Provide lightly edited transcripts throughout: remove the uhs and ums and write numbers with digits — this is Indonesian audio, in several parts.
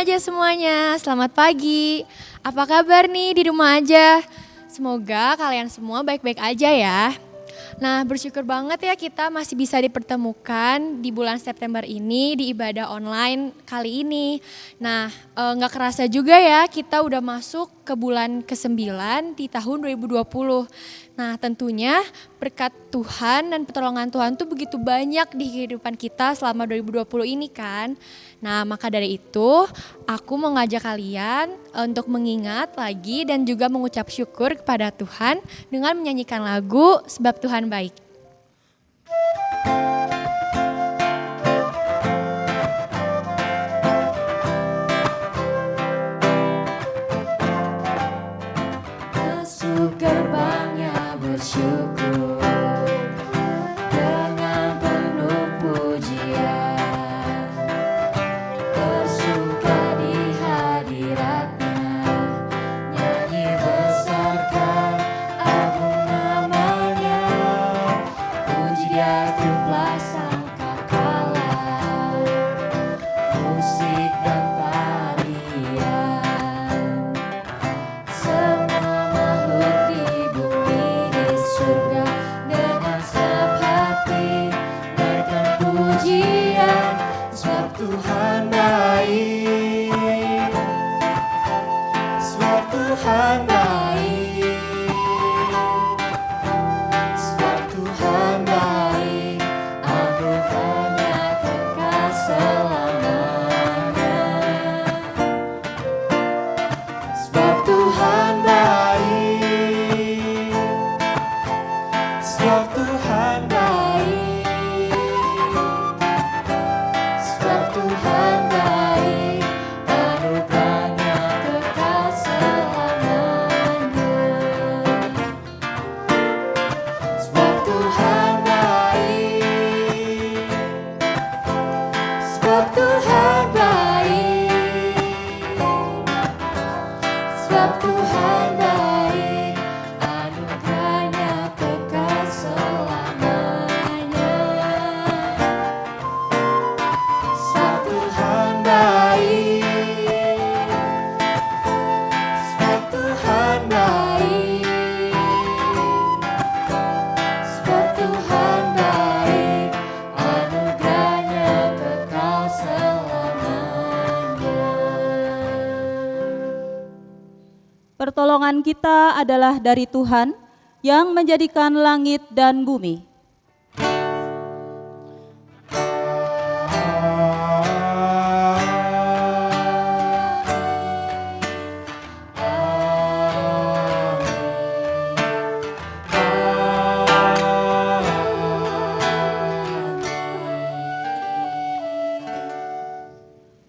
remaja semuanya, selamat pagi. Apa kabar nih di rumah aja? Semoga kalian semua baik-baik aja ya. Nah, bersyukur banget ya kita masih bisa dipertemukan di bulan September ini di ibadah online kali ini. Nah, gak kerasa juga ya kita udah masuk ke bulan ke-9 di tahun 2020. Nah, tentunya berkat Tuhan dan pertolongan Tuhan tuh begitu banyak di kehidupan kita selama 2020 ini kan. Nah, maka dari itu aku mau ngajak kalian untuk mengingat lagi dan juga mengucap syukur kepada Tuhan dengan menyanyikan lagu Sebab Tuhan Baik. Masuk gerbangnya bersyukur dengan penuh pujian, bersuka di hadiratnya, nyanyi besarkan agung namanya, puji dia tiuplah sangkakala, musik dan tarian. Semua makhluk di bumi di surga dengan segenap hati naikkan pujian, sebab Tuhan baik, sebab Tuhan baik, sebab Tuhan baik, anugerahnya kekal selamanya. Sebab Tuhan baik, sebab Tuhan baik, sebab Tuhan baik, anugerahnya kekal selamanya. Sebab Tuhan baik, sebab Tuhan baik, sebab Tuhan baik, anugerahnya kekal selamanya. Sebab Tuhan baik, sebab Tuhan baik, sebab Tuhan baik, anugerahnya kekal selamanya. Pertolongan kita adalah dari Tuhan yang menjadikan langit dan bumi.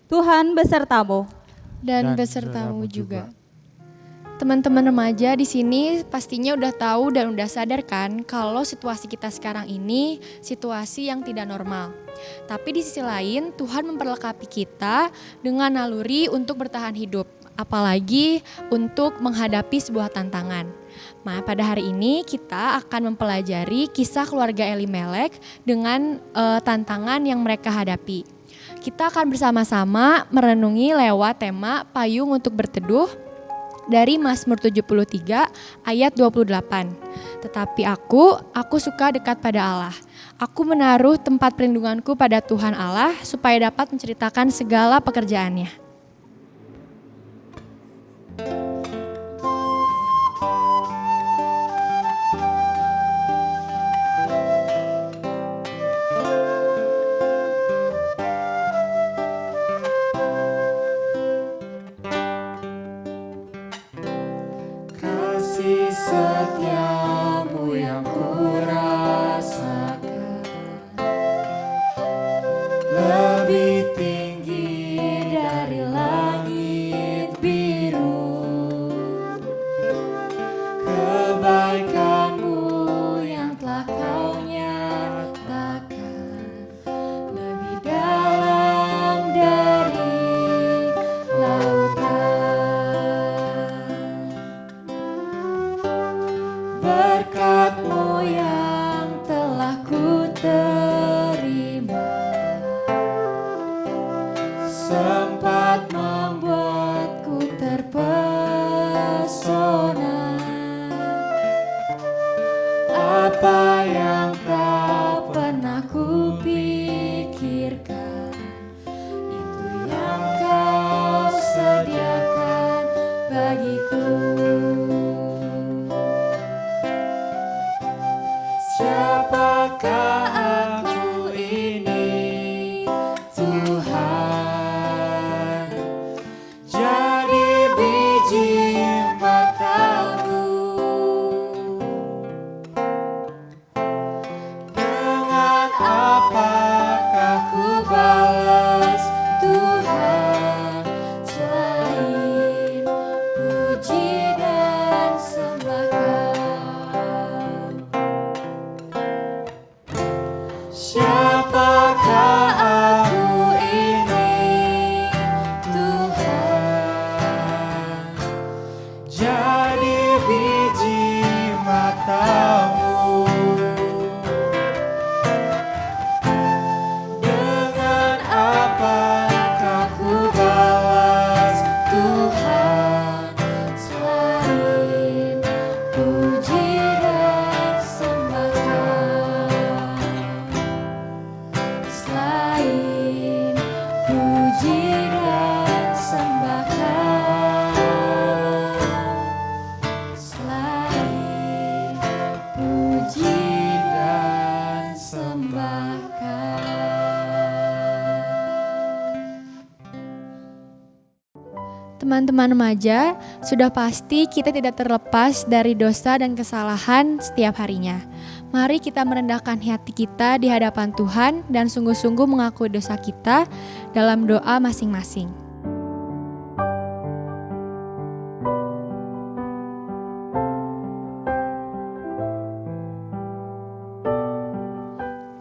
Tuhan besertamu. Dan besertamu juga. Teman-teman remaja di sini pastinya udah tahu dan udah sadar kan kalau situasi kita sekarang ini situasi yang tidak normal. Tapi di sisi lain Tuhan memperlengkapi kita dengan naluri untuk bertahan hidup, apalagi untuk menghadapi sebuah tantangan. Nah, pada hari ini kita akan mempelajari kisah keluarga Elimelek dengan tantangan yang mereka hadapi. Kita akan bersama-sama merenungi lewat tema Payung untuk Berteduh dari Mazmur 73 ayat 28. Tetapi aku suka dekat pada Allah. Aku menaruh tempat perlindunganku pada Tuhan Allah supaya dapat menceritakan segala pekerjaannya. Kasih setiamu yang kurasakan lebih tinggi dari langit biru. Kebaikanmu yang telah kau nyatakan lebih dalam dari lautan. Berkat-Mu yang telah ku terima sempat apa yang tak pernah kupikirkan, itu yang kau sediakan bagiku. Siapakah aku ini, Tuhan? Jadi biji matamu. Dengan apakah ku balas, Tuhan, selain puji dan sembah Kau? Siapakah aku ini, Tuhan? Jadi biji matamu. Dengan apakah ku balas, Tuhan, selain puji dan sembah Kau? Selain puji dan sembah Kau, selain puji dan sembah Kau. Teman-teman remaja, sudah pasti kita tidak terlepas dari dosa dan kesalahan setiap harinya. Mari kita merendahkan hati kita di hadapan Tuhan dan sungguh-sungguh mengakui dosa kita dalam doa masing-masing.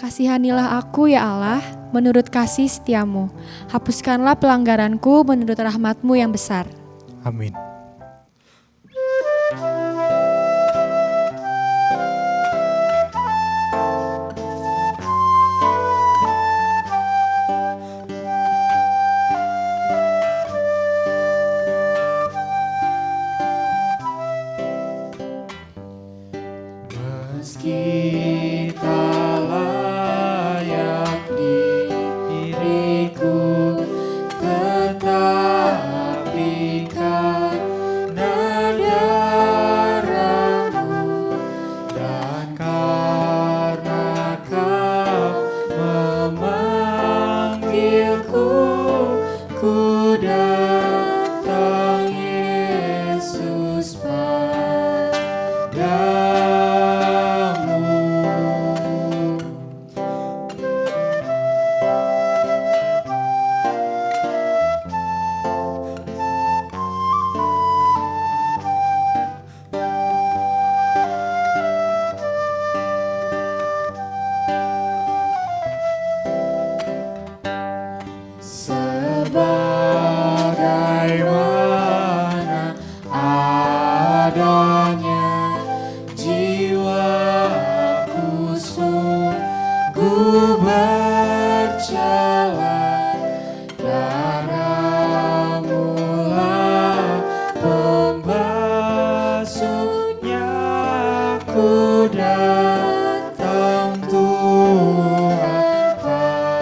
Kasihanilah aku ya Allah, menurut kasih setiamu. Hapuskanlah pelanggaranku menurut rahmat-Mu yang besar. Amin. Meski tak layak diriku, tetapi karena darah-Mu dan karena Kau memanggilku, ku datang Yesus padamu. Sebagaimana adanya jiwaku sungguh berjalan, darah-Mu-lah pembasuhnya, ku datang Tuhan padamu.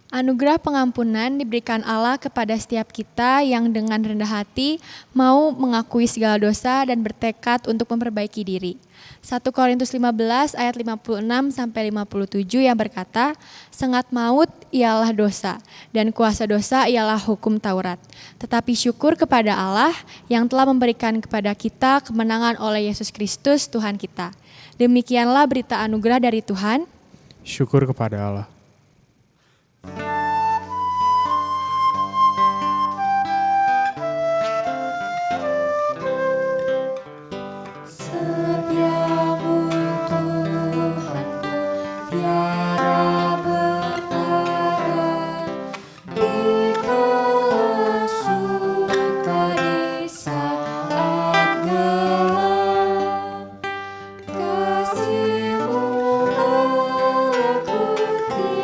Anugerah pengampunan diberikan Allah kepada setiap kita yang dengan rendah hati mau mengakui segala dosa dan bertekad untuk memperbaiki diri. 1 Korintus 15 ayat 56 sampai 57 yang berkata, "Sengat maut ialah dosa dan kuasa dosa ialah hukum Taurat. Tetapi syukur kepada Allah yang telah memberikan kepada kita kemenangan oleh Yesus Kristus Tuhan kita." Demikianlah berita anugerah dari Tuhan. Syukur kepada Allah. Setiamu Tuhanku tiada bertara, dikala suka di saat gelap. Kasih-Mu meliputi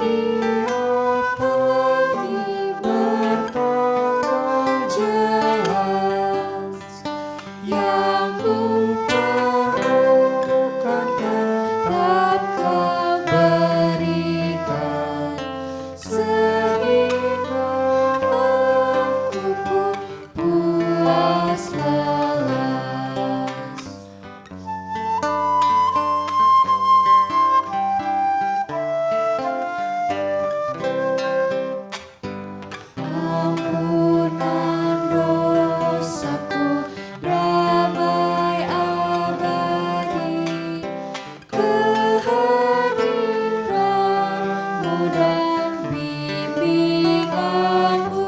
Tiap pagi bertambah jelas, yang ku perlukan tetap Kau berikan, sehingga aku pun puas lelas. Ampunan dosaku, damai abadi, kehadiran-Mu dan bimbingan-Mu.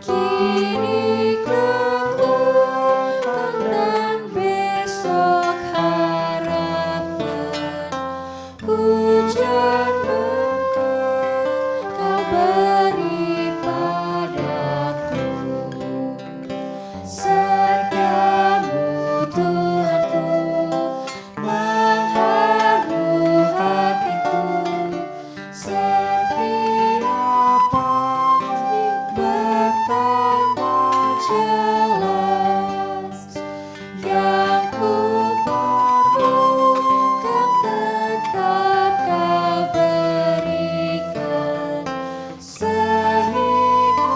Kini kekuatan dan besok harapan, hujan berkat Kau beri padaku. Setiamu Tuhanku, mengharu hatiku. Setiap pagi bertambah jelas, yang ku perlukan tetap Kau berikan, sehingga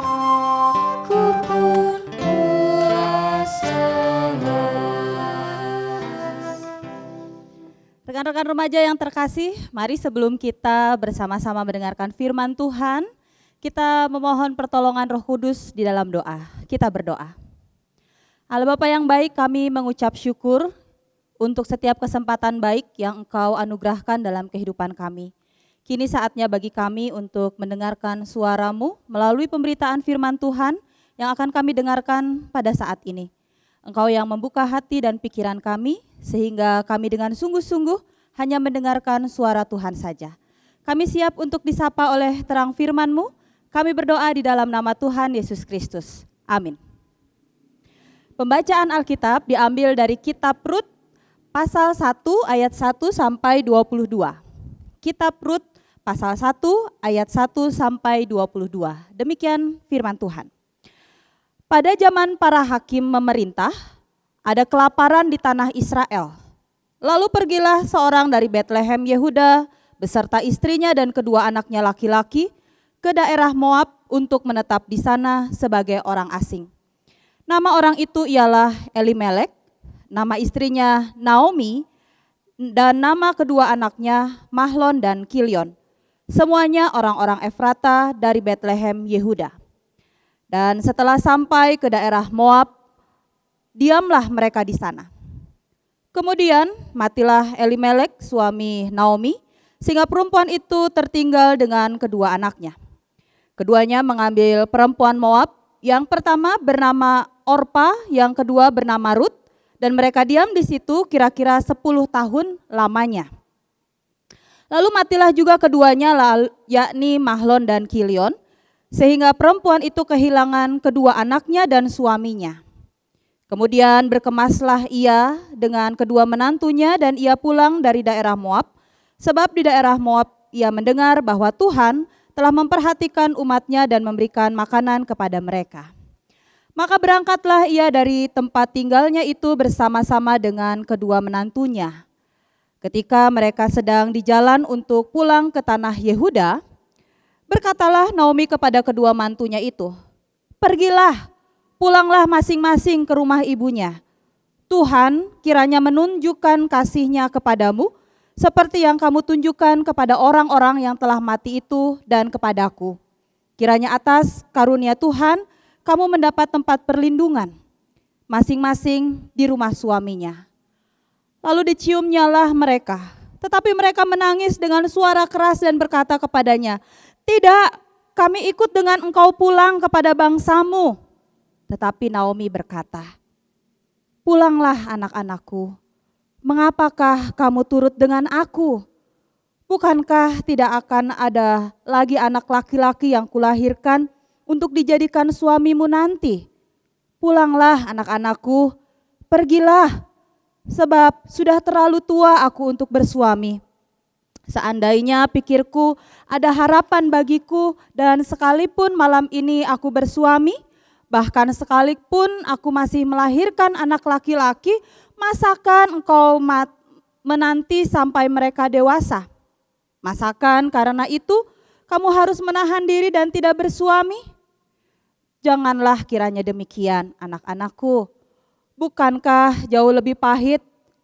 aku pun puas lelas. Rekan-rekan remaja yang terkasih, mari sebelum kita bersama-sama mendengarkan firman Tuhan, kita memohon pertolongan Roh Kudus di dalam doa. Kita berdoa. Allah Bapa yang baik, kami mengucap syukur untuk setiap kesempatan baik yang Engkau anugerahkan dalam kehidupan kami. Kini saatnya bagi kami untuk mendengarkan suara-Mu melalui pemberitaan firman Tuhan yang akan kami dengarkan pada saat ini. Engkau yang membuka hati dan pikiran kami, sehingga kami dengan sungguh-sungguh hanya mendengarkan suara Tuhan saja. Kami siap untuk disapa oleh terang firman-Mu. Kami berdoa di dalam nama Tuhan Yesus Kristus. Amin. Pembacaan Alkitab diambil dari kitab Rut pasal 1 ayat 1 sampai 22. Kitab Rut pasal 1 ayat 1 sampai 22. Demikian firman Tuhan. Pada zaman para hakim memerintah, ada kelaparan di tanah Israel. Lalu pergilah seorang dari Betlehem Yehuda beserta istrinya dan kedua anaknya laki-laki ke daerah Moab untuk menetap di sana sebagai orang asing. Nama orang itu ialah Elimelek, nama istrinya Naomi, dan nama kedua anaknya Mahlon dan Kilion. Semuanya orang-orang Efrata dari Betlehem Yehuda. Dan setelah sampai ke daerah Moab, diamlah mereka di sana. Kemudian matilah Elimelek suami Naomi, sehingga perempuan itu tertinggal dengan kedua anaknya. Keduanya mengambil perempuan Moab, yang pertama bernama Orpa, yang kedua bernama Rut, dan mereka diam di situ kira-kira 10 tahun lamanya. Lalu matilah juga keduanya, yakni Mahlon dan Kilion, sehingga perempuan itu kehilangan kedua anaknya dan suaminya. Kemudian berkemaslah ia dengan kedua menantunya dan ia pulang dari daerah Moab, sebab di daerah Moab ia mendengar bahwa Tuhan telah memperhatikan umatnya dan memberikan makanan kepada mereka. Maka berangkatlah ia dari tempat tinggalnya itu bersama-sama dengan kedua menantunya. Ketika mereka sedang di jalan untuk pulang ke tanah Yehuda, berkatalah Naomi kepada kedua mantunya itu, "Pergilah, pulanglah masing-masing ke rumah ibunya. Tuhan kiranya menunjukkan kasih-Nya kepadamu, seperti yang kamu tunjukkan kepada orang-orang yang telah mati itu dan kepadaku. Kiranya atas karunia Tuhan, kamu mendapat tempat perlindungan, masing-masing di rumah suaminya." Lalu diciumnyalah mereka, tetapi mereka menangis dengan suara keras dan berkata kepadanya, "Tidak, kami ikut dengan engkau pulang kepada bangsamu." Tetapi Naomi berkata, "Pulanglah anak-anakku, mengapakah kamu turut dengan aku? Bukankah tidak akan ada lagi anak laki-laki yang kulahirkan untuk dijadikan suamimu nanti? Pulanglah anak-anakku, pergilah, sebab sudah terlalu tua aku untuk bersuami." Seandainya pikirku ada harapan bagiku dan sekalipun malam ini aku bersuami, bahkan sekalipun aku masih melahirkan anak laki-laki, masakan engkau menanti sampai mereka dewasa? Masakan karena itu kamu harus menahan diri dan tidak bersuami? Janganlah kiranya demikian, anak-anakku. Bukankah jauh lebih pahit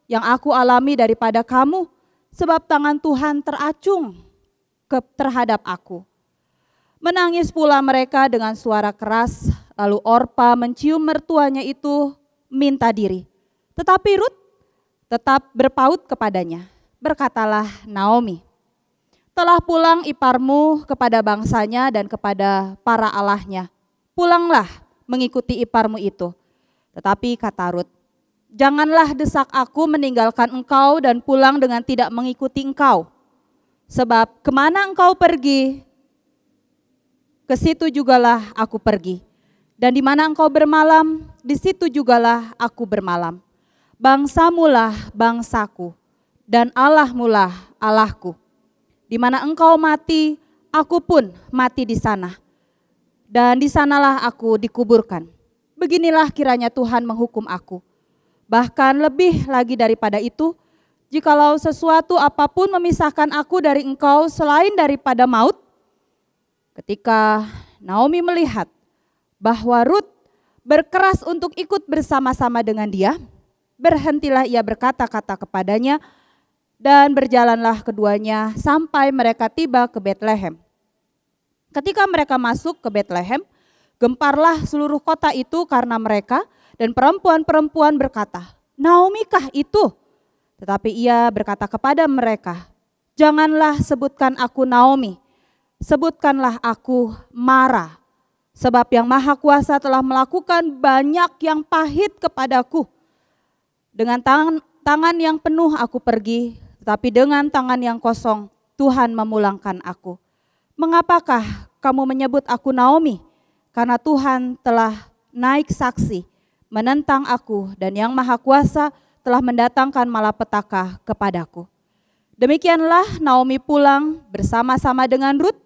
yang aku alami daripada kamu? Sebab tangan Tuhan teracung terhadap aku. Menangis pula mereka dengan suara keras, lalu Orpa mencium mertuanya itu minta diri. Tetapi Rut tetap berpaut kepadanya. Berkatalah Naomi, telah pulang iparmu kepada bangsanya dan kepada para allahnya. Pulanglah mengikuti iparmu itu. Tetapi kata Rut, janganlah desak aku meninggalkan engkau dan pulang dengan tidak mengikuti engkau. Sebab kemana engkau pergi, ke situ jugalah aku pergi. Dan di mana engkau bermalam, di situ jugalah aku bermalam. Bangsamulah bangsaku, dan Allahmulah Allahku. Di mana engkau mati, aku pun mati di sana. Dan di sanalah aku dikuburkan. Beginilah kiranya Tuhan menghukum aku. Bahkan lebih lagi daripada itu, jikalau sesuatu apapun memisahkan aku dari engkau selain daripada maut. Ketika Naomi melihat bahwa Rut berkeras untuk ikut bersama-sama dengan dia, berhentilah ia berkata-kata kepadanya dan berjalanlah keduanya sampai mereka tiba ke Betlehem. Ketika mereka masuk ke Betlehem, gemparlah seluruh kota itu karena mereka, dan perempuan-perempuan berkata, Naomi kah itu? Tetapi ia berkata kepada mereka, janganlah sebutkan aku Naomi, sebutkanlah aku Mara. Sebab yang Maha Kuasa telah melakukan banyak yang pahit kepadaku. Dengan tangan yang penuh aku pergi, tetapi dengan tangan yang kosong Tuhan memulangkan aku. Mengapakah kamu menyebut aku Naomi? Karena Tuhan telah naik saksi menentang aku dan yang Maha Kuasa telah mendatangkan malapetaka kepadaku. Demikianlah Naomi pulang bersama-sama dengan Rut,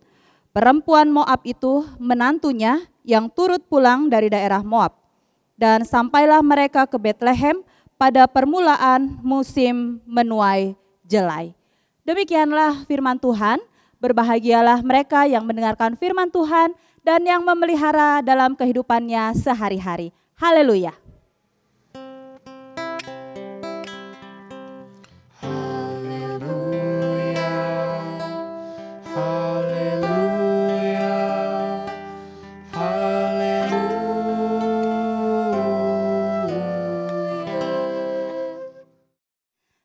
perempuan Moab itu menantunya yang turut pulang dari daerah Moab. Dan sampailah mereka ke Betlehem pada permulaan musim menuai jelai. Demikianlah firman Tuhan, berbahagialah mereka yang mendengarkan firman Tuhan dan yang memelihara dalam kehidupannya sehari-hari. Haleluya. Haleluya, haleluya, haleluya.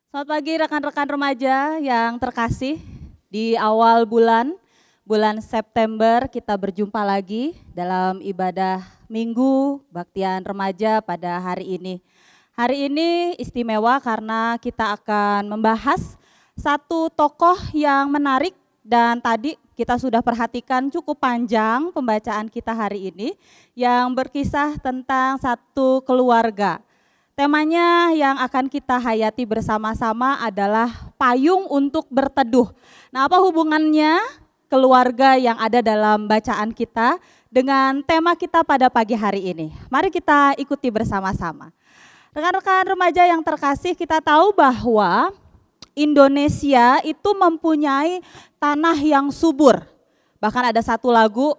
Selamat pagi rekan-rekan remaja yang terkasih. Di awal bulan September kita berjumpa lagi dalam ibadah Minggu Baktian Remaja pada hari ini. Hari ini istimewa karena kita akan membahas satu tokoh yang menarik dan tadi kita sudah perhatikan cukup panjang pembacaan kita hari ini yang berkisah tentang satu keluarga. Temanya yang akan kita hayati bersama-sama adalah payung untuk berteduh. Nah, apa hubungannya keluarga yang ada dalam bacaan kita dengan tema kita pada pagi hari ini? Mari kita ikuti bersama-sama. Rekan-rekan remaja yang terkasih, kita tahu bahwa Indonesia itu mempunyai tanah yang subur. Bahkan ada satu lagu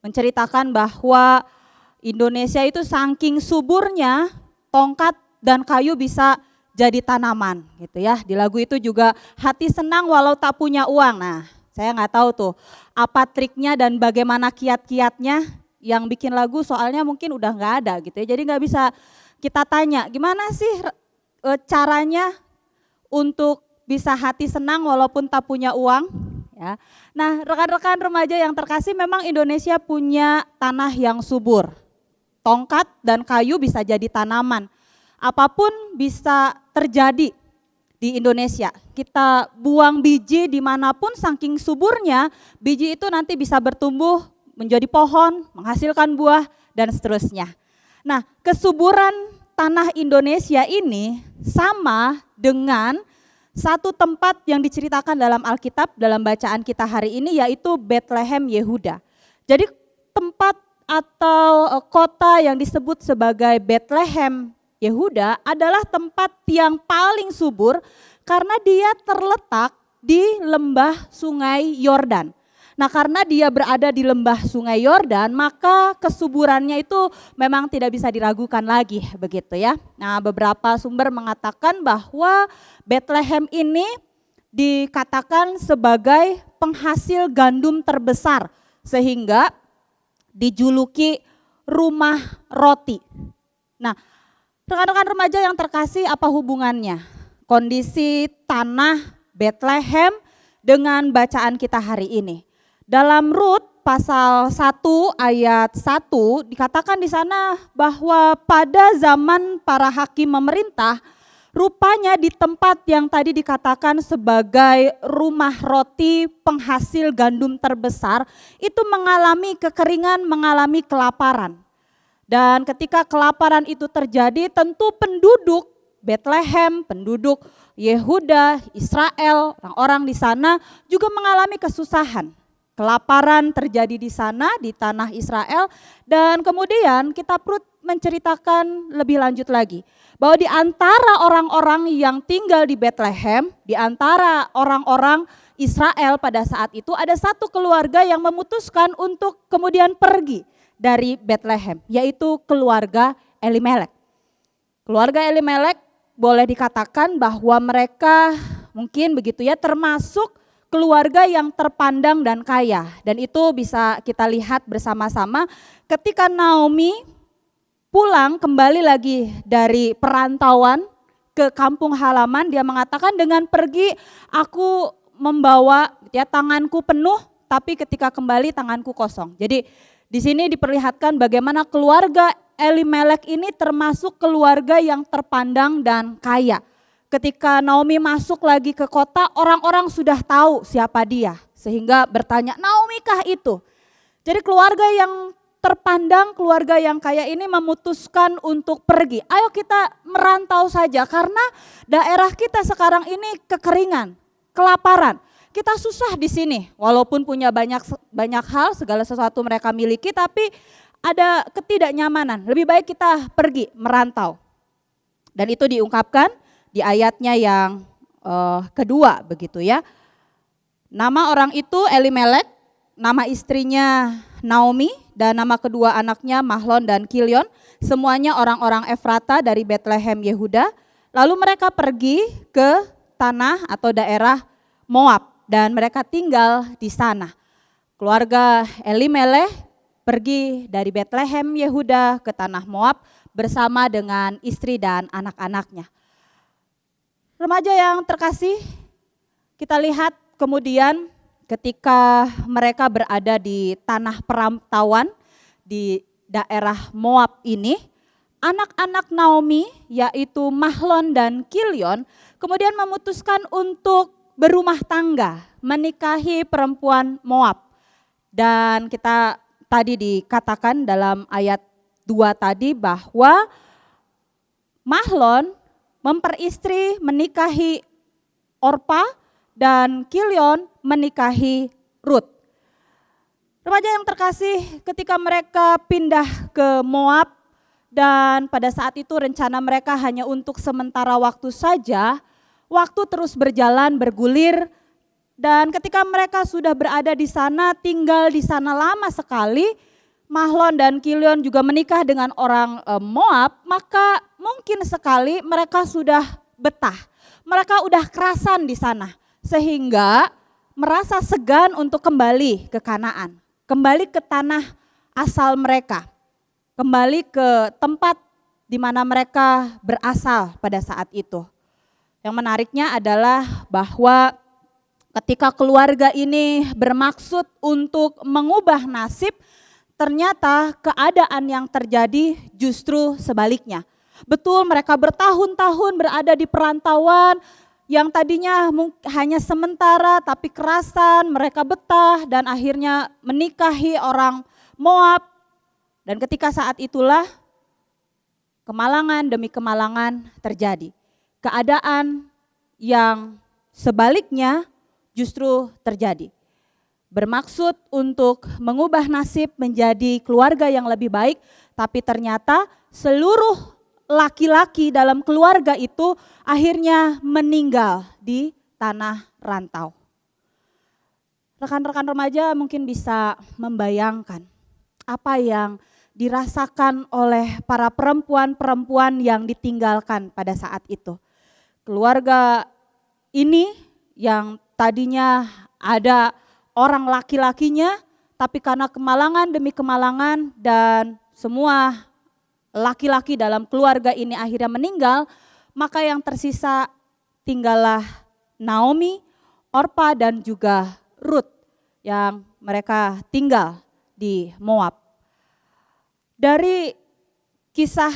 menceritakan bahwa Indonesia itu saking suburnya, tongkat dan kayu bisa jadi tanaman gitu ya. Di lagu itu juga hati senang walau tak punya uang. Nah, saya nggak tahu tuh apa triknya dan bagaimana kiat-kiatnya yang bikin lagu, soalnya mungkin udah nggak ada gitu ya. Jadi nggak bisa kita tanya gimana sih caranya untuk bisa hati senang walaupun tak punya uang ya. Nah, rekan-rekan remaja yang terkasih, memang Indonesia punya tanah yang subur. Tongkat dan kayu bisa jadi tanaman. Apapun bisa terjadi di Indonesia. Kita buang biji dimanapun, saking suburnya biji itu nanti bisa bertumbuh menjadi pohon, menghasilkan buah dan seterusnya. Nah, kesuburan tanah Indonesia ini sama dengan Satu tempat yang diceritakan dalam Alkitab, dalam bacaan kita hari ini yaitu Bethlehem Yehuda. Jadi tempat atau kota yang disebut sebagai Bethlehem Yehuda adalah tempat yang paling subur karena dia terletak di lembah Sungai Yordan. Nah, karena dia berada di lembah Sungai Yordan, maka kesuburannya itu memang tidak bisa diragukan lagi, begitu ya. Nah, beberapa sumber mengatakan bahwa Bethlehem ini dikatakan sebagai penghasil gandum terbesar sehingga dijuluki rumah roti. Nah, rekan-rekan remaja yang terkasih, apa hubungannya kondisi tanah Bethlehem dengan bacaan kita hari ini? Dalam Rut pasal 1 ayat 1 dikatakan di sana bahwa pada zaman para hakim memerintah, rupanya di tempat yang tadi dikatakan sebagai rumah roti penghasil gandum terbesar itu mengalami kekeringan, mengalami kelaparan. Dan ketika kelaparan itu terjadi, tentu penduduk Bethlehem, penduduk Yehuda, Israel, orang-orang di sana juga mengalami kesusahan. Kelaparan terjadi di sana, di tanah Israel, dan kemudian Kitab Rut menceritakan lebih lanjut lagi bahwa di antara orang-orang yang tinggal di Bethlehem, di antara orang-orang Israel pada saat itu ada satu keluarga yang memutuskan untuk kemudian pergi dari Bethlehem, yaitu keluarga Elimelek. Keluarga Elimelek boleh dikatakan bahwa mereka mungkin begitu ya termasuk keluarga yang terpandang dan kaya, dan itu bisa kita lihat bersama-sama ketika Naomi pulang kembali lagi dari perantauan ke kampung halaman. Dia mengatakan, dengan pergi aku membawa ya tanganku penuh, tapi ketika kembali tanganku kosong. Jadi di sini diperlihatkan bagaimana keluarga Elimelek ini termasuk keluarga yang terpandang dan kaya. Ketika Naomi masuk lagi ke kota, orang-orang sudah tahu siapa dia. Sehingga bertanya, Naomi kah itu? Jadi keluarga yang terpandang, keluarga yang kaya ini memutuskan untuk pergi. Ayo kita merantau saja karena daerah kita sekarang ini kekeringan, kelaparan. Kita susah di sini, walaupun punya banyak hal, segala sesuatu mereka miliki, tapi ada ketidaknyamanan. Lebih baik kita pergi merantau. Dan itu diungkapkan di ayatnya yang kedua begitu ya. Nama orang itu Elimelek, nama istrinya Naomi, dan nama kedua anaknya Mahlon dan Kilion. Semuanya orang-orang Efrata dari Bethlehem Yehuda. Lalu mereka pergi ke tanah atau daerah Moab dan mereka tinggal di sana. Keluarga Elimelek pergi dari Bethlehem Yehuda ke tanah Moab bersama dengan istri dan anak-anaknya. Remaja yang terkasih, kita lihat kemudian ketika mereka berada di tanah perantauan di daerah Moab ini, anak-anak Naomi yaitu Mahlon dan Kilion kemudian memutuskan untuk berumah tangga, menikahi perempuan Moab. Dan kita tadi dikatakan dalam ayat 2 tadi bahwa Mahlon memperistri, menikahi Orpa, dan Kilion menikahi Rut. Remaja yang terkasih, ketika mereka pindah ke Moab dan pada saat itu rencana mereka hanya untuk sementara waktu saja, waktu terus berjalan bergulir dan ketika mereka sudah berada di sana, tinggal di sana lama sekali, Mahlon dan Kilion juga menikah dengan orang Moab, maka mungkin sekali mereka sudah betah. Mereka udah kerasan di sana sehingga merasa segan untuk kembali ke Kanaan, kembali ke tanah asal mereka, kembali ke tempat di mana mereka berasal pada saat itu. Yang menariknya adalah bahwa ketika keluarga ini bermaksud untuk mengubah nasib, ternyata keadaan yang terjadi justru sebaliknya. Betul, mereka bertahun-tahun berada di perantauan yang tadinya hanya sementara tapi kerasan, mereka betah dan akhirnya menikahi orang Moab. Dan ketika saat itulah kemalangan demi kemalangan terjadi. Keadaan yang sebaliknya justru terjadi. Bermaksud untuk mengubah nasib menjadi keluarga yang lebih baik, tapi ternyata seluruh laki-laki dalam keluarga itu akhirnya meninggal di tanah rantau. Rekan-rekan remaja mungkin bisa membayangkan apa yang dirasakan oleh para perempuan-perempuan yang ditinggalkan pada saat itu. Keluarga ini yang tadinya ada orang laki-lakinya, tapi karena kemalangan demi kemalangan dan semua laki-laki dalam keluarga ini akhirnya meninggal, maka yang tersisa tinggallah Naomi, Orpa dan juga Ruth yang mereka tinggal di Moab. Dari kisah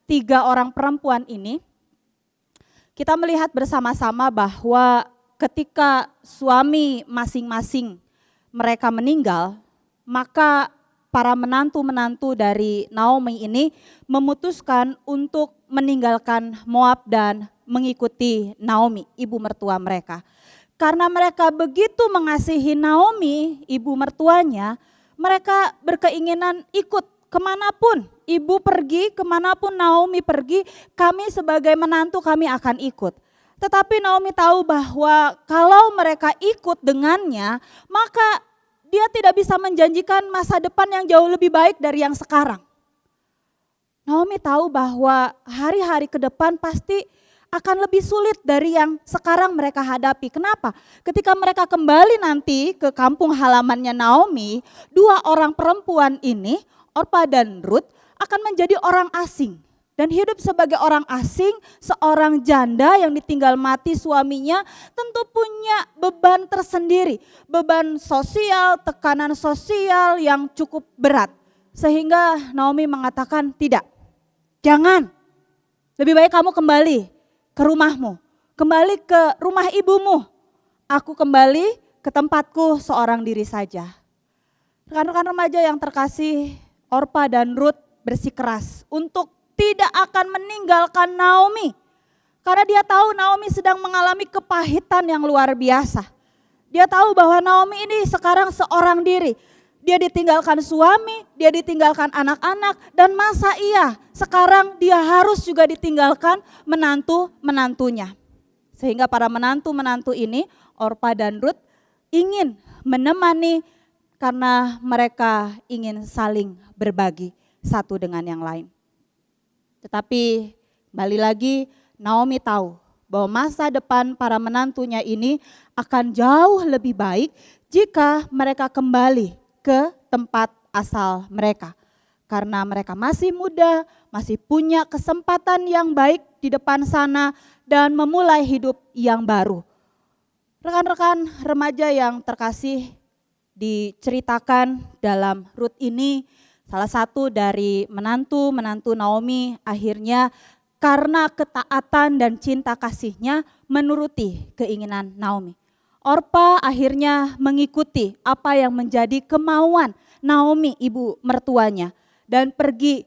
3 orang perempuan ini, kita melihat bersama-sama bahwa ketika suami masing-masing mereka meninggal, maka para menantu-menantu dari Naomi ini memutuskan untuk meninggalkan Moab dan mengikuti Naomi, ibu mertua mereka. Karena mereka begitu mengasihi Naomi, ibu mertuanya, mereka berkeinginan ikut kemanapun ibu pergi, kemanapun Naomi pergi, kami sebagai menantu kami akan ikut. Tetapi Naomi tahu bahwa kalau mereka ikut dengannya, maka dia tidak bisa menjanjikan masa depan yang jauh lebih baik dari yang sekarang. Naomi tahu bahwa hari-hari ke depan pasti akan lebih sulit dari yang sekarang mereka hadapi. Kenapa? Ketika mereka kembali nanti ke kampung halamannya Naomi, 2 orang perempuan ini, Orpa dan Ruth, akan menjadi orang asing. Dan hidup sebagai orang asing, seorang janda yang ditinggal mati suaminya tentu punya beban tersendiri. Beban sosial, tekanan sosial yang cukup berat. Sehingga Naomi mengatakan tidak, jangan, lebih baik kamu kembali ke rumahmu, kembali ke rumah ibumu. Aku kembali ke tempatku seorang diri saja. Rekan-rekan remaja yang terkasih, Orpa dan Ruth bersikeras untuk tidak akan meninggalkan Naomi. Karena dia tahu Naomi sedang mengalami kepahitan yang luar biasa. Dia tahu bahwa Naomi ini sekarang seorang diri. Dia ditinggalkan suami, dia ditinggalkan anak-anak, dan masa iya sekarang dia harus juga ditinggalkan menantu-menantunya. Sehingga para menantu-menantu ini, Orpa dan Ruth, ingin menemani karena mereka ingin saling berbagi satu dengan yang lain. Tetapi kembali lagi Naomi tahu bahwa masa depan para menantunya ini akan jauh lebih baik jika mereka kembali ke tempat asal mereka. Karena mereka masih muda, masih punya kesempatan yang baik di depan sana dan memulai hidup yang baru. Rekan-rekan remaja yang terkasih, diceritakan dalam Ruth ini salah satu dari menantu-menantu Naomi akhirnya karena ketaatan dan cinta kasihnya menuruti keinginan Naomi. Orpa akhirnya mengikuti apa yang menjadi kemauan Naomi ibu mertuanya dan pergi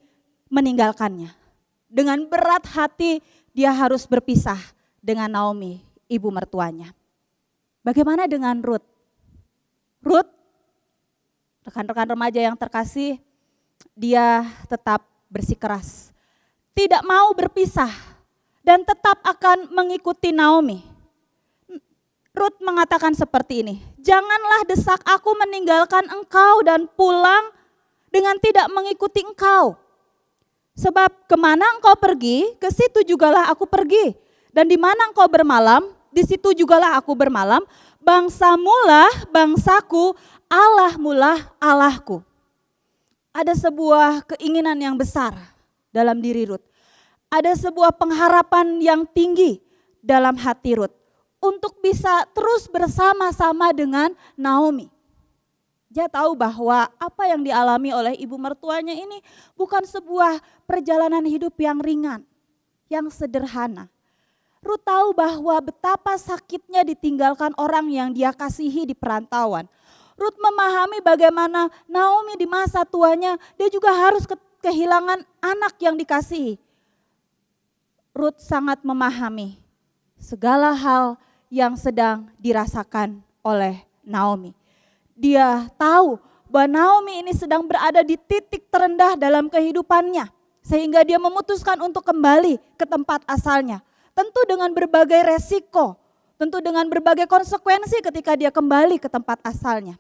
meninggalkannya. Dengan berat hati dia harus berpisah dengan Naomi ibu mertuanya. Bagaimana dengan Ruth? Ruth, rekan-rekan remaja yang terkasih, dia tetap bersikeras. Tidak mau berpisah dan tetap akan mengikuti Naomi. Ruth mengatakan seperti ini, janganlah desak aku meninggalkan engkau dan pulang dengan tidak mengikuti engkau. Sebab kemana engkau pergi, ke situ jugalah aku pergi. Dan di mana engkau bermalam, di situ jugalah aku bermalam. Bangsamulah bangsaku, Allahmulah Allahku. Ada sebuah keinginan yang besar dalam diri Ruth. Ada sebuah pengharapan yang tinggi dalam hati Ruth untuk bisa terus bersama-sama dengan Naomi. Dia tahu bahwa apa yang dialami oleh ibu mertuanya ini bukan sebuah perjalanan hidup yang ringan, yang sederhana. Ruth tahu bahwa betapa sakitnya ditinggalkan orang yang dia kasihi di perantauan. Ruth memahami bagaimana Naomi di masa tuanya dia juga harus kehilangan anak yang dikasihi. Ruth sangat memahami segala hal yang sedang dirasakan oleh Naomi. Dia tahu bahwa Naomi ini sedang berada di titik terendah dalam kehidupannya, sehingga dia memutuskan untuk kembali ke tempat asalnya. Tentu dengan berbagai resiko, tentu dengan berbagai konsekuensi ketika dia kembali ke tempat asalnya.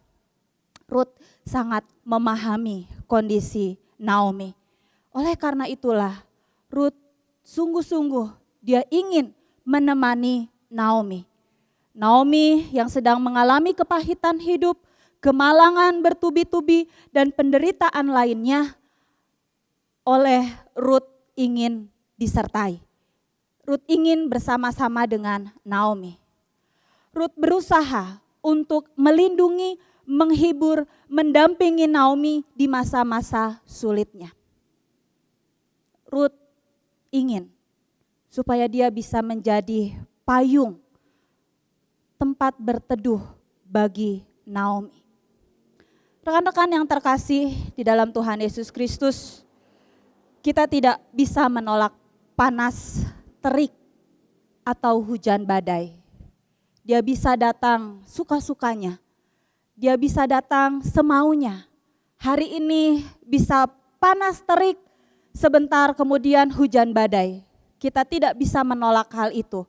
Ruth sangat memahami kondisi Naomi. Oleh karena itulah Ruth sungguh-sungguh dia ingin menemani Naomi. Naomi yang sedang mengalami kepahitan hidup, kemalangan bertubi-tubi dan penderitaan lainnya, oleh Ruth ingin disertai. Ruth ingin bersama-sama dengan Naomi. Ruth berusaha untuk melindungi, menghibur, mendampingi Naomi di masa-masa sulitnya. Ruth ingin supaya dia bisa menjadi payung, tempat berteduh bagi Naomi. Rekan-rekan yang terkasih di dalam Tuhan Yesus Kristus, kita tidak bisa menolak panas, terik, atau hujan badai. Dia bisa datang suka-sukanya, dia bisa datang semaunya. Hari ini bisa panas terik, sebentar kemudian hujan badai. Kita tidak bisa menolak hal itu.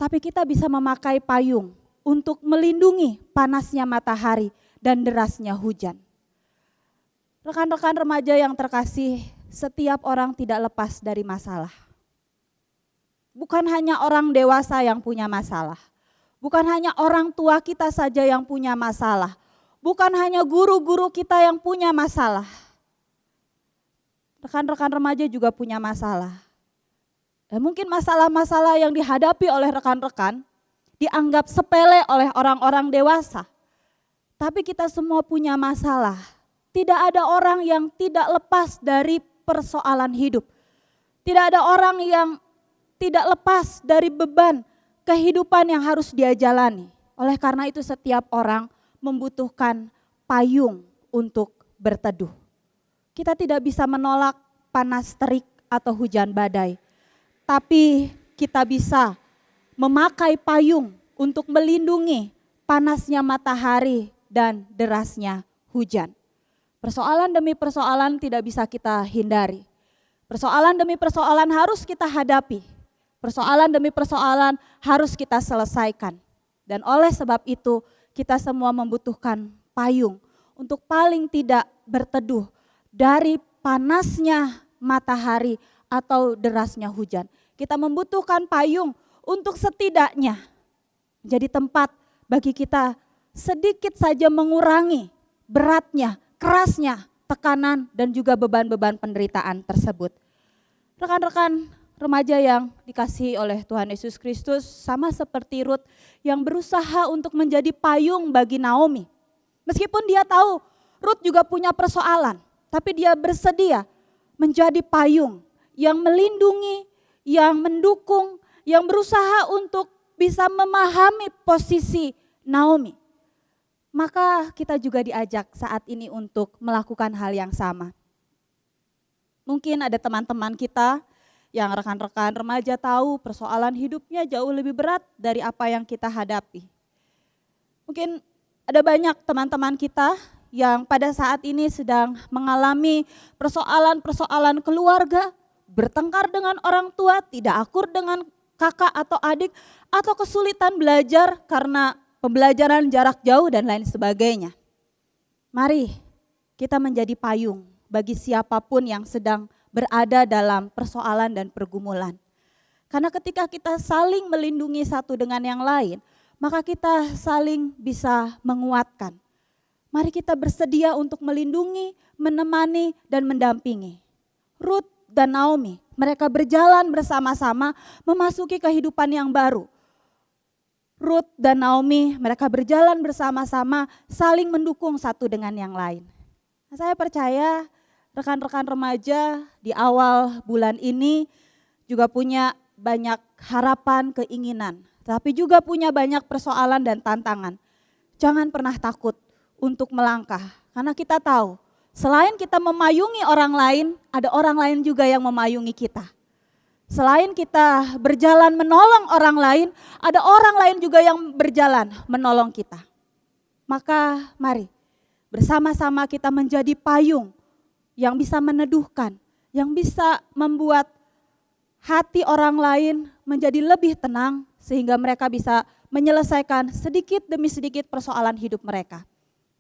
Tapi kita bisa memakai payung untuk melindungi panasnya matahari dan derasnya hujan. Rekan-rekan remaja yang terkasih, setiap orang tidak lepas dari masalah. Bukan hanya orang dewasa yang punya masalah. Bukan hanya orang tua kita saja yang punya masalah. Bukan hanya guru-guru kita yang punya masalah. Rekan-rekan remaja juga punya masalah. Dan mungkin masalah-masalah yang dihadapi oleh rekan-rekan dianggap sepele oleh orang-orang dewasa. Tapi kita semua punya masalah. Tidak ada orang yang tidak lepas dari persoalan hidup. Tidak ada orang yang tidak lepas dari beban kehidupan yang harus dia jalani. Oleh karena itu setiap orang membutuhkan payung untuk berteduh. Kita tidak bisa menolak panas terik atau hujan badai. Tapi kita bisa memakai payung untuk melindungi panasnya matahari dan derasnya hujan. Persoalan demi persoalan tidak bisa kita hindari. Persoalan demi persoalan harus kita hadapi. Persoalan demi persoalan harus kita selesaikan. Dan oleh sebab itu kita semua membutuhkan payung untuk paling tidak berteduh dari panasnya matahari atau derasnya hujan. Kita membutuhkan payung untuk setidaknya menjadi tempat bagi kita sedikit saja mengurangi beratnya, kerasnya tekanan dan juga beban-beban penderitaan tersebut. Rekan-rekan remaja yang dikasihi oleh Tuhan Yesus Kristus, sama seperti Ruth yang berusaha untuk menjadi payung bagi Naomi. Meskipun dia tahu Ruth juga punya persoalan, tapi dia bersedia menjadi payung yang melindungi, yang mendukung, yang berusaha untuk bisa memahami posisi Naomi. Maka kita juga diajak saat ini untuk melakukan hal yang sama. Mungkin ada teman-teman kita yang rekan-rekan remaja tahu persoalan hidupnya jauh lebih berat dari apa yang kita hadapi. Mungkin ada banyak teman-teman kita yang pada saat ini sedang mengalami persoalan-persoalan keluarga, bertengkar dengan orang tua, tidak akur dengan kakak atau adik, atau kesulitan belajar karena pembelajaran jarak jauh dan lain sebagainya. Mari kita menjadi payung bagi siapapun yang sedang berada dalam persoalan dan pergumulan. Karena ketika kita saling melindungi satu dengan yang lain, maka kita saling bisa menguatkan. Mari kita bersedia untuk melindungi, menemani, dan mendampingi. Ruth dan Naomi, mereka berjalan bersama-sama memasuki kehidupan yang baru. Ruth dan Naomi, mereka berjalan bersama-sama saling mendukung satu dengan yang lain. Saya percaya rekan-rekan remaja di awal bulan ini juga punya banyak harapan, keinginan, tapi juga punya banyak persoalan dan tantangan. Jangan pernah takut untuk melangkah, karena kita tahu selain kita memayungi orang lain, ada orang lain juga yang memayungi kita. Selain kita berjalan menolong orang lain, ada orang lain juga yang berjalan menolong kita. Maka mari bersama-sama kita menjadi payung yang bisa meneduhkan, yang bisa membuat hati orang lain menjadi lebih tenang sehingga mereka bisa menyelesaikan sedikit demi sedikit persoalan hidup mereka.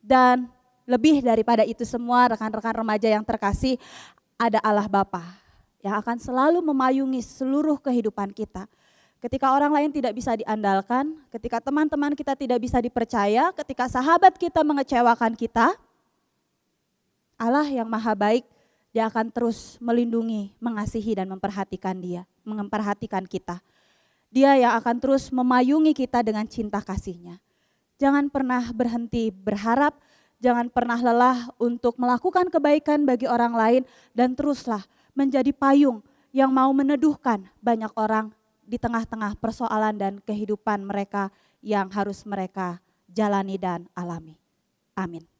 Dan lebih daripada itu semua, rekan-rekan remaja yang terkasih, ada Allah Bapa yang akan selalu memayungi seluruh kehidupan kita. Ketika orang lain tidak bisa diandalkan, ketika teman-teman kita tidak bisa dipercaya, ketika sahabat kita mengecewakan kita, Allah yang maha baik, Dia akan terus melindungi, mengasihi dan memperhatikan kita. Dia yang akan terus memayungi kita dengan cinta kasih-Nya. Jangan pernah berhenti berharap, jangan pernah lelah untuk melakukan kebaikan bagi orang lain, dan teruslah menjadi payung yang mau meneduhkan banyak orang di tengah-tengah persoalan dan kehidupan mereka yang harus mereka jalani dan alami. Amin.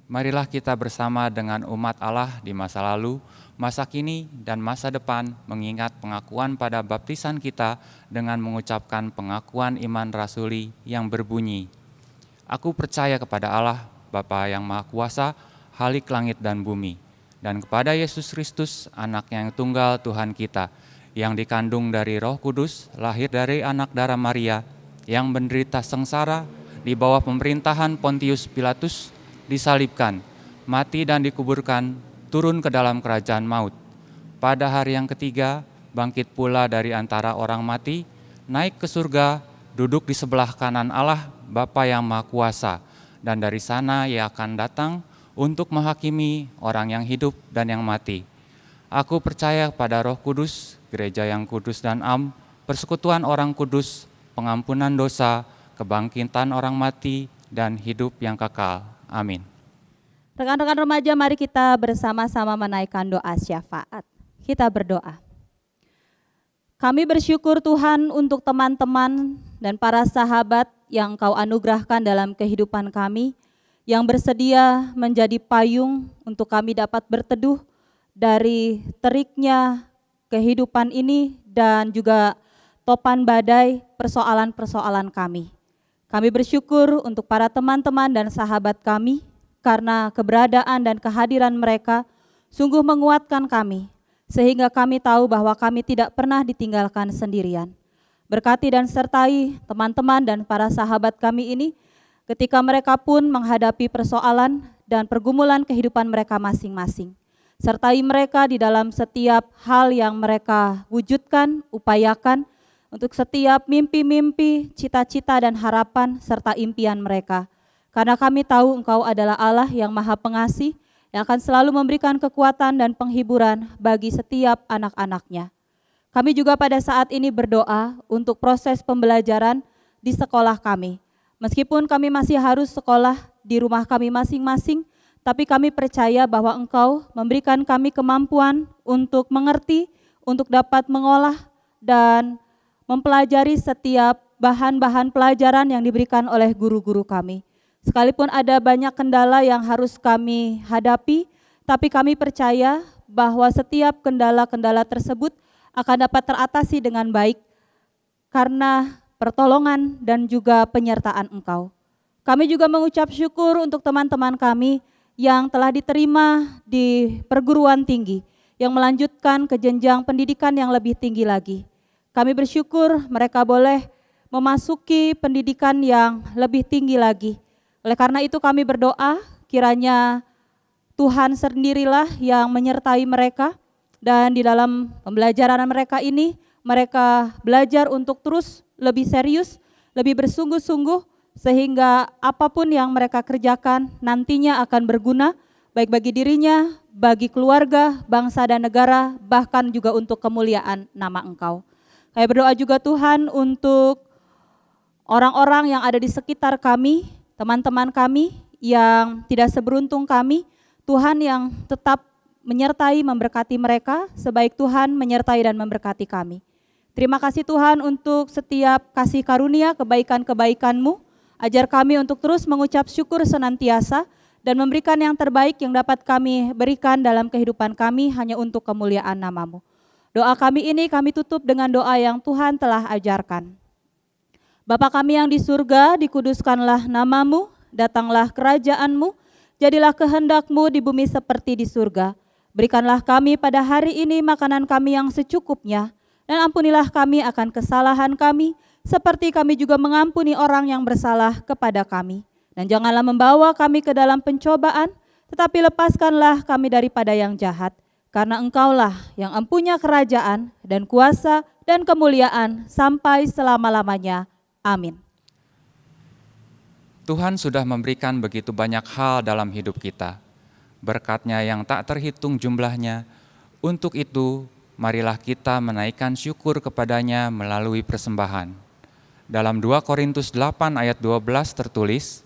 Marilah kita bersama dengan umat Allah di masa lalu, masa kini, dan masa depan mengingat pengakuan pada baptisan kita dengan mengucapkan pengakuan iman rasuli yang berbunyi, Aku percaya kepada Allah, Bapa yang Maha Kuasa, Khalik langit dan bumi, dan kepada Yesus Kristus, Anaknya yang tunggal Tuhan kita, yang dikandung dari Roh Kudus, lahir dari anak darah Maria, yang menderita sengsara di bawah pemerintahan Pontius Pilatus, disalibkan, mati dan dikuburkan, turun ke dalam kerajaan maut. Pada hari yang ketiga, bangkit pula dari antara orang mati, naik ke surga, duduk di sebelah kanan Allah, Bapa yang Maha Kuasa, dan dari sana Ia akan datang untuk menghakimi orang yang hidup dan yang mati. Aku percaya pada Roh Kudus, gereja yang kudus dan am, persekutuan orang kudus, pengampunan dosa, kebangkitan orang mati, dan hidup yang kekal. Amin. Rekan-rekan remaja, mari kita bersama-sama menaikkan doa syafaat. Kita berdoa. Kami bersyukur Tuhan untuk teman-teman dan para sahabat yang Kau anugerahkan dalam kehidupan kami, yang bersedia menjadi payung untuk kami dapat berteduh dari teriknya kehidupan ini dan juga topan badai persoalan-persoalan kami. Kami bersyukur untuk para teman-teman dan sahabat kami karena keberadaan dan kehadiran mereka sungguh menguatkan kami sehingga kami tahu bahwa kami tidak pernah ditinggalkan sendirian. Berkati dan sertai teman-teman dan para sahabat kami ini ketika mereka pun menghadapi persoalan dan pergumulan kehidupan mereka masing-masing. Sertai mereka di dalam setiap hal yang mereka wujudkan, upayakan, untuk setiap mimpi-mimpi, cita-cita dan harapan serta impian mereka. Karena kami tahu Engkau adalah Allah yang Maha Pengasih, yang akan selalu memberikan kekuatan dan penghiburan bagi setiap anak-anak-Nya. Kami juga pada saat ini berdoa untuk proses pembelajaran di sekolah kami. Meskipun kami masih harus sekolah di rumah kami masing-masing, tapi kami percaya bahwa Engkau memberikan kami kemampuan untuk mengerti, untuk dapat mengolah dan mempelajari setiap bahan-bahan pelajaran yang diberikan oleh guru-guru kami. Sekalipun ada banyak kendala yang harus kami hadapi, tapi kami percaya bahwa setiap kendala-kendala tersebut akan dapat teratasi dengan baik karena pertolongan dan juga penyertaan Engkau. Kami juga mengucap syukur untuk teman-teman kami yang telah diterima di perguruan tinggi, yang melanjutkan ke jenjang pendidikan yang lebih tinggi lagi. Kami bersyukur mereka boleh memasuki pendidikan yang lebih tinggi lagi. Oleh karena itu kami berdoa kiranya Tuhan sendirilah yang menyertai mereka dan di dalam pembelajaran mereka ini mereka belajar untuk terus lebih serius, lebih bersungguh-sungguh sehingga apapun yang mereka kerjakan nantinya akan berguna baik bagi dirinya, bagi keluarga, bangsa dan negara, bahkan juga untuk kemuliaan nama Engkau. Kami berdoa juga Tuhan untuk orang-orang yang ada di sekitar kami, teman-teman kami yang tidak seberuntung kami, Tuhan yang tetap menyertai, memberkati mereka, sebaik Tuhan menyertai dan memberkati kami. Terima kasih Tuhan untuk setiap kasih karunia, kebaikan-kebaikan-Mu. Ajar kami untuk terus mengucap syukur senantiasa dan memberikan yang terbaik yang dapat kami berikan dalam kehidupan kami hanya untuk kemuliaan nama-Mu. Doa kami ini kami tutup dengan doa yang Tuhan telah ajarkan. Bapa kami yang di surga, dikuduskanlah nama-Mu, datanglah kerajaan-Mu, jadilah kehendak-Mu di bumi seperti di surga. Berikanlah kami pada hari ini makanan kami yang secukupnya, dan ampunilah kami akan kesalahan kami, seperti kami juga mengampuni orang yang bersalah kepada kami. Dan janganlah membawa kami ke dalam pencobaan, tetapi lepaskanlah kami daripada yang jahat. Karena Engkaulah yang empunya kerajaan dan kuasa dan kemuliaan sampai selama-lamanya. Amin. Tuhan sudah memberikan begitu banyak hal dalam hidup kita. Berkat-Nya yang tak terhitung jumlahnya. Untuk itu, marilah kita menaikkan syukur kepada-Nya melalui persembahan. Dalam 2 Korintus 8 ayat 12 tertulis,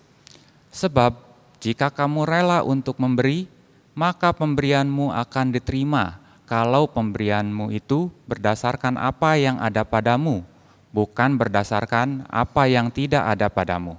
sebab jika kamu rela untuk memberi, maka pemberianmu akan diterima kalau pemberianmu itu berdasarkan apa yang ada padamu, bukan berdasarkan apa yang tidak ada padamu.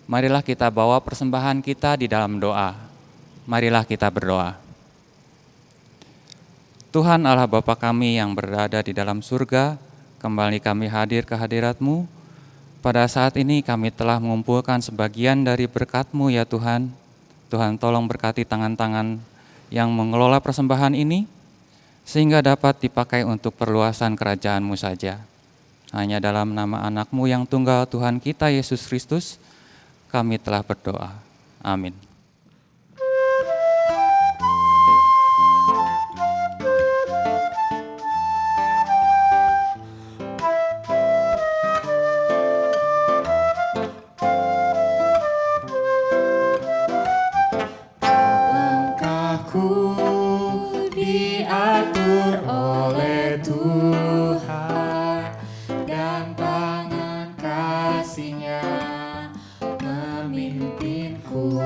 Marilah kita bawa persembahan kita di dalam doa. Marilah kita berdoa. Tuhan Allah Bapa kami yang berada di dalam surga, kembali kami hadir ke hadirat-Mu. Pada saat ini kami telah mengumpulkan sebagian dari berkat-Mu ya Tuhan. Tuhan tolong berkati tangan-tangan yang mengelola persembahan ini, sehingga dapat dipakai untuk perluasan kerajaan-Mu saja. Hanya dalam nama anak-Mu yang tunggal Tuhan kita Yesus Kristus, kami telah berdoa. Amin. Langkahku diatur oleh Tuhan, dan tangan kasih-Nya memimpinku.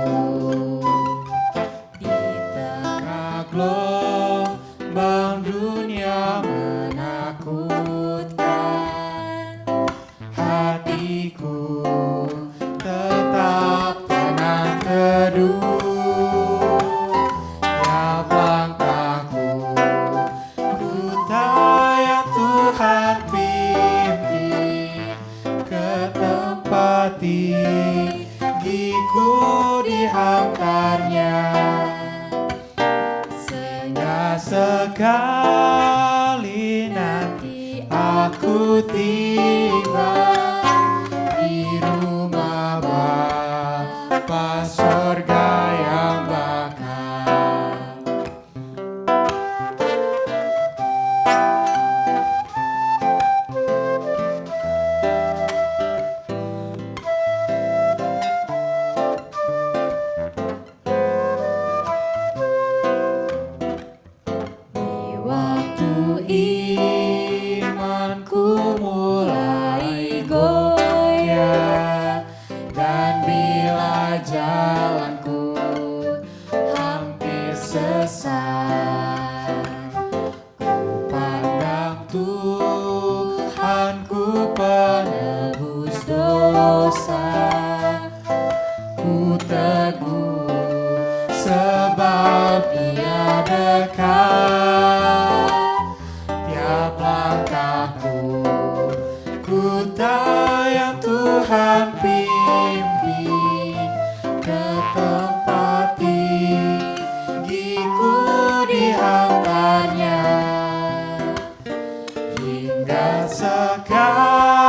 dihantarnya, sehingga sekali nanti aku tiba di rumah Bapa sorga yang bakal. Waktu imanku mulai goyah, dan bila jalanku hampir sesat, ku pandang Tuhanku penebus dosa. Ku teguh sebab Dia dekat, tiap langkahku ku tayang Tuhan pimpin ke tempat tinggiku dihantarnya, hingga sekali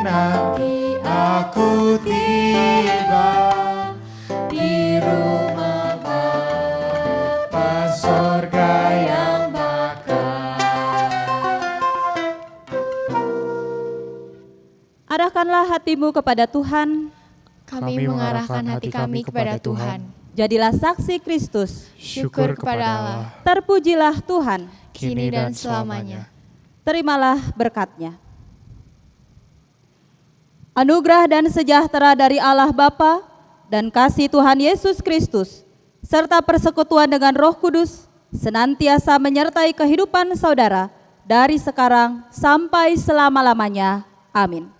nanti aku tiba di rumah Bapa sorga yang bakal. Arahkanlah hatimu kepada Tuhan, Kami mengarahkan hati kami kepada Tuhan. jadilah saksi Kristus, Syukur kepada Allah, terpujilah Tuhan, kini dan selamanya. terimalah berkat-Nya. Anugerah dan sejahtera dari Allah Bapa dan kasih Tuhan Yesus Kristus, serta persekutuan dengan Roh Kudus, senantiasa menyertai kehidupan saudara dari sekarang sampai selama-lamanya. Amin.